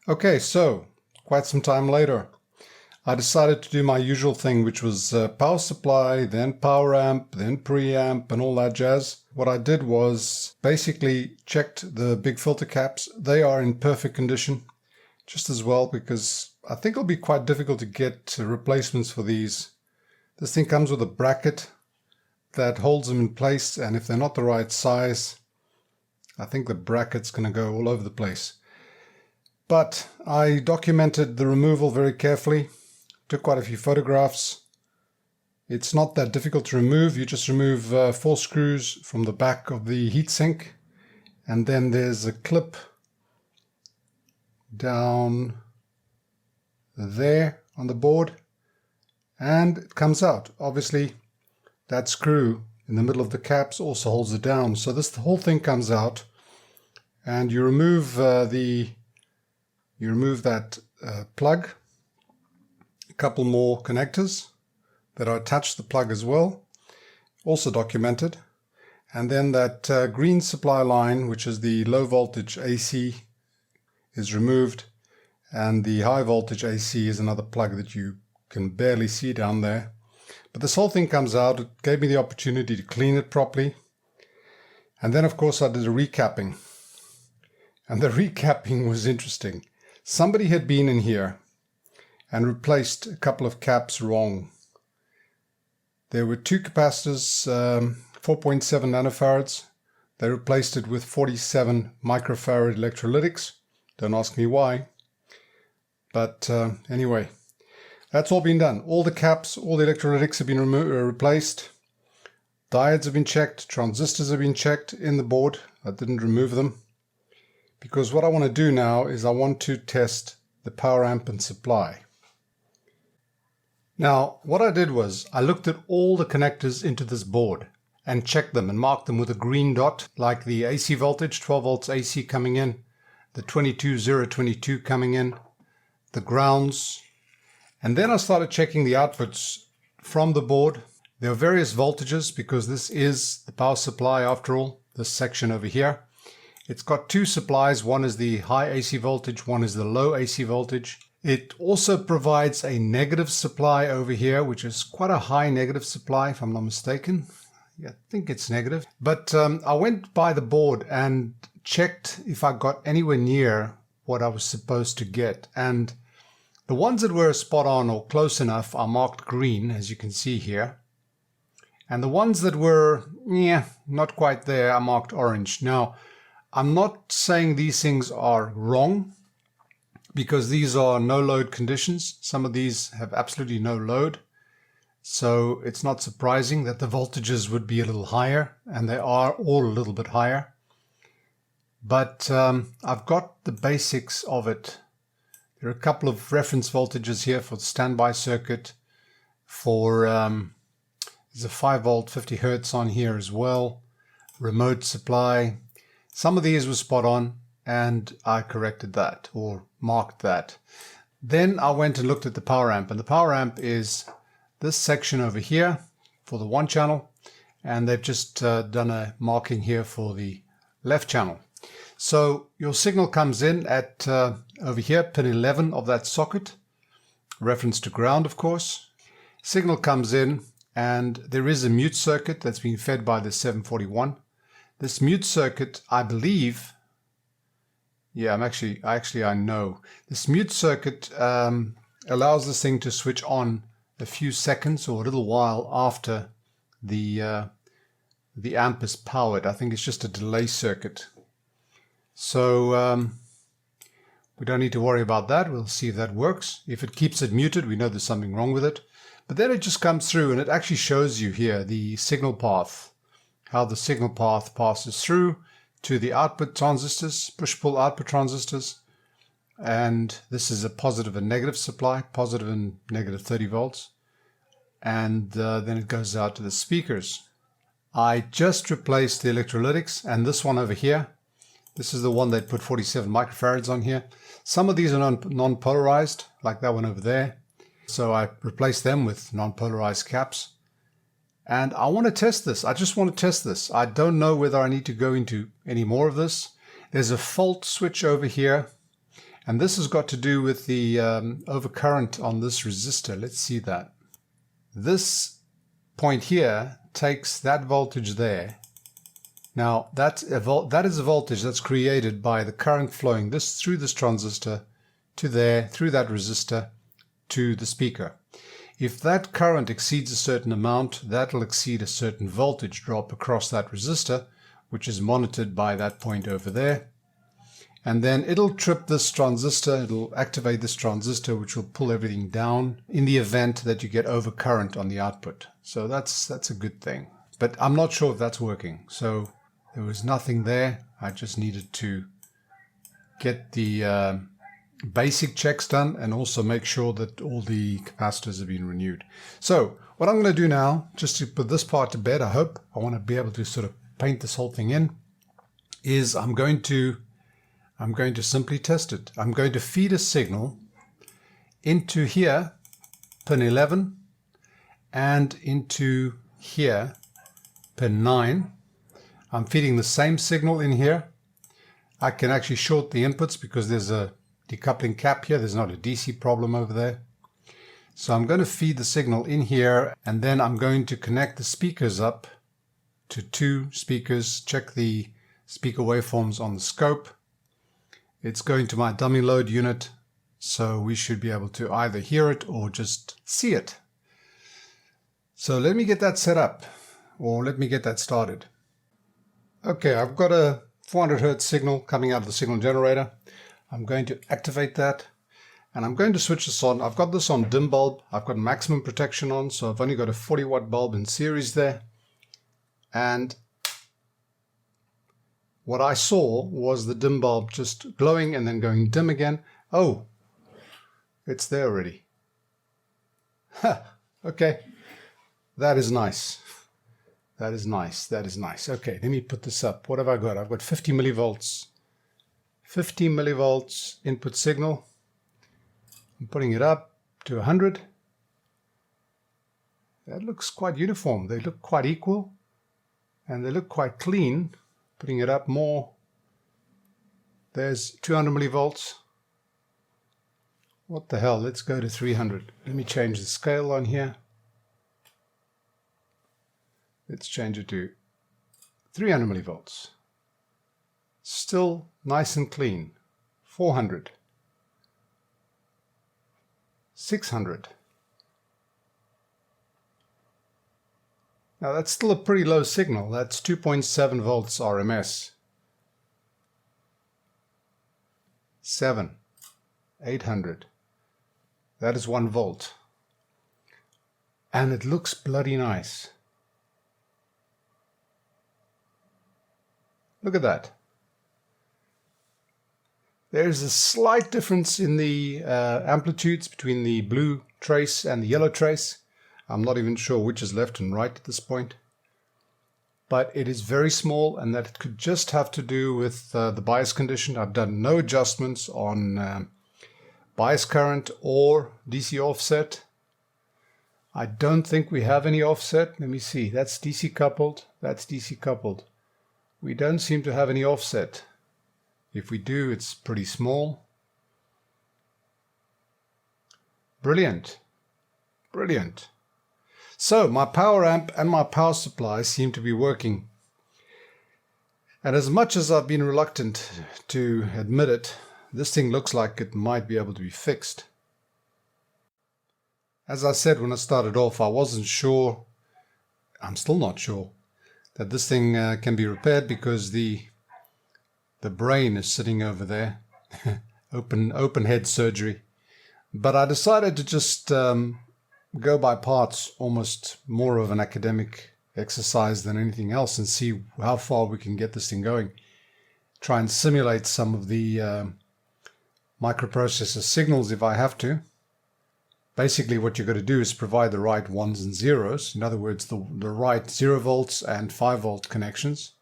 Okay, so quite some time later, I decided to do my usual thing, which was power supply, then power amp, then preamp, and all that jazz. What I did was basically checked the big filter caps. They are in perfect condition, just as well, because I think it'll be quite difficult to get replacements for these. This thing comes with a bracket that holds them in place, and if they're not the right size, I think the bracket's going to go all over the place. But I documented the removal very carefully, took quite a few photographs. It's not that difficult to remove. You just remove 4 screws from the back of the heatsink, and then there's a clip down there on the board, and it comes out. Obviously, that screw in the middle of the caps also holds it down. So the whole thing comes out, and you remove that plug, a couple more connectors that are attached to the plug as well, also documented, and then that green supply line, which is the low voltage AC, is removed, and the high voltage AC is another plug that you can barely see down there. But this whole thing comes out. It gave me the opportunity to clean it properly, and then of course I did a recapping, and the recapping was interesting. Somebody had been in here and replaced a couple of caps wrong. There were 2 capacitors, 4.7 nanofarads. They replaced it with 47 microfarad electrolytics. Don't ask me why. But anyway, that's all been done. All the caps, all the electrolytics have been replaced. Diodes have been checked. Transistors have been checked in the board. I didn't remove them, because what I want to do now is I want to test the power amp and supply. Now, what I did was I looked at all the connectors into this board and checked them and marked them with a green dot, like the AC voltage, 12 volts AC coming in, the 22022 coming in, the grounds, and then I started checking the outputs from the board. There are various voltages, because this is the power supply after all, this section over here. It's got 2 supplies. One is the high AC voltage, one is the low AC voltage. It also provides a negative supply over here, which is quite a high negative supply, if I'm not mistaken. Yeah, I think it's negative. But I went by the board and checked if I got anywhere near what I was supposed to get. And the ones that were spot on or close enough are marked green, as you can see here. And the ones that were, not quite there, are marked orange. Now, I'm not saying these things are wrong, because these are no load conditions. Some of these have absolutely no load. So it's not surprising that the voltages would be a little higher, and they are all a little bit higher. But I've got the basics of it. There are a couple of reference voltages here for the standby circuit. There's a 5 volt 50 hertz on here as well. Remote supply. Some of these were spot on, and I corrected that, or marked that. Then I went and looked at the power amp, and the power amp is this section over here for the 1 channel, and they've just done a marking here for the left channel. So your signal comes in at over here, pin 11 of that socket, reference to ground of course. Signal comes in, and there is a mute circuit that's being fed by the 741. This mute circuit, I believe, I know. This mute circuit allows this thing to switch on a few seconds or a little while after the amp is powered. I think it's just a delay circuit. So we don't need to worry about that. We'll see if that works. If it keeps it muted, we know there's something wrong with it. But then it just comes through, and it actually shows you here the signal path, how the signal path passes through to the output transistors, push-pull output transistors. And this is a positive and negative supply, positive and negative 30 volts. And then it goes out to the speakers. I just replaced the electrolytics, and this one over here, this is the one that put 47 microfarads on here. Some of these are non-polarized, like that one over there. So I replaced them with non-polarized caps. And I want to test this. I just want to test this. I don't know whether I need to go into any more of this. There's a fault switch over here. And this has got to do with the overcurrent on this resistor. Let's see that. This point here takes that voltage there. Now that is a voltage that's created by the current flowing through this transistor to there, through that resistor to the speaker. If that current exceeds a certain amount, that'll exceed a certain voltage drop across that resistor, which is monitored by that point over there. And then it'll trip this transistor, it'll activate this transistor, which will pull everything down in the event that you get overcurrent on the output. So that's a good thing. But I'm not sure if that's working. So there was nothing there. I just needed to get the basic checks done and also make sure that all the capacitors have been renewed. So what I'm going to do now, just to put this part to bed, I want to be able to sort of paint this whole thing in, is I'm going to simply test it. I'm going to feed a signal into here, pin 11, and into here, pin 9. I'm feeding the same signal in here. I can actually short the inputs because there's a decoupling cap here. There's not a DC problem over there. So I'm going to feed the signal in here, and then I'm going to connect the speakers up to 2 speakers, check the speaker waveforms on the scope. It's going to my dummy load unit, so we should be able to either hear it or just see it. So let me get that set up, or let me get that started. Okay, I've got a 400 Hertz signal coming out of the signal generator. I'm going to activate that, and I'm going to switch this on. I've got this on dim bulb. I've got maximum protection on, so I've only got a 40 watt bulb in series there. And what I saw was the dim bulb just glowing and then going dim again. Oh, it's there already. Okay, that is nice. That is nice. That is nice. Okay, let me put this up. What have I got? I've got 50 millivolts. 50 millivolts input signal. I'm putting it up to 100. That looks quite uniform. They look quite equal. And they look quite clean. Putting it up more. There's 200 millivolts. What the hell? Let's go to 300. Let me change the scale on here. Let's change it to 300 millivolts. Still nice and clean. 400. 600. Now that's still a pretty low signal. That's 2.7 volts RMS. 7. 800. That is 1 volt. And it looks bloody nice. Look at that. There's a slight difference in the amplitudes between the blue trace and the yellow trace. I'm not even sure which is left and right at this point. But it is very small, and that could just have to do with the bias condition. I've done no adjustments on bias current or DC offset. I don't think we have any offset. Let me see. That's DC coupled. That's DC coupled. We don't seem to have any offset. If we do, it's pretty small. Brilliant. Brilliant. So my power amp and my power supply seem to be working. And as much as I've been reluctant to admit it, this thing looks like it might be able to be fixed. As I said when I started off, I wasn't sure, I'm still not sure, that this thing can be repaired because the brain is sitting over there, open head surgery. But I decided to just go by parts, almost more of an academic exercise than anything else, and see how far we can get this thing going. Try and simulate some of the microprocessor signals if I have to. Basically what you've got to do is provide the right ones and zeros, in other words the right 0 volts and 5 volt connections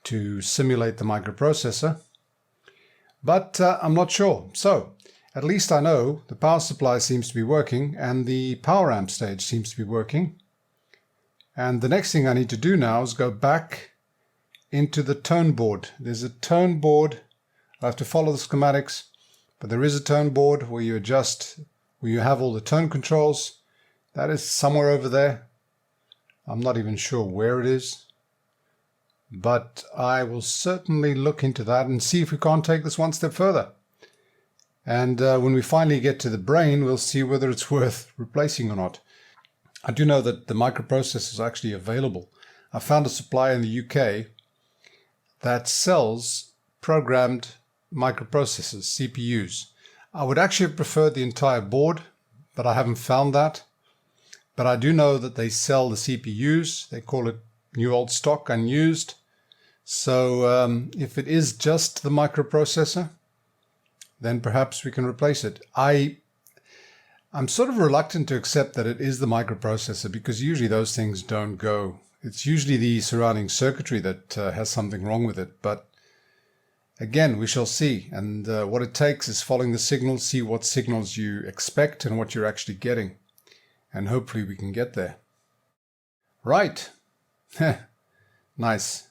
to simulate the microprocessor. But I'm not sure. So at least I know the power supply seems to be working and the power amp stage seems to be working. And the next thing I need to do now is go back into the tone board. There's a tone board. I have to follow the schematics, But there is a tone board where you adjust, where you have all the tone controls. That is somewhere over there. I'm not even sure where it is, but I will certainly look into that and see if we can't take this one step further. And when we finally get to the brain, we'll see whether it's worth replacing or not. I do know that the microprocessor is actually available. I found a supplier in the UK that sells programmed microprocessors, CPUs. I would actually have preferred the entire board, but I haven't found that. But I do know that they sell the CPUs. They call it new old stock, unused. So if it is just the microprocessor, then perhaps we can replace it. I'm sort of reluctant to accept that it is the microprocessor, because usually those things don't go. It's usually the surrounding circuitry that has something wrong with it. But again, we shall see. And what it takes is following the signals, see what signals you expect and what you're actually getting. And hopefully we can get there. Right. Nice.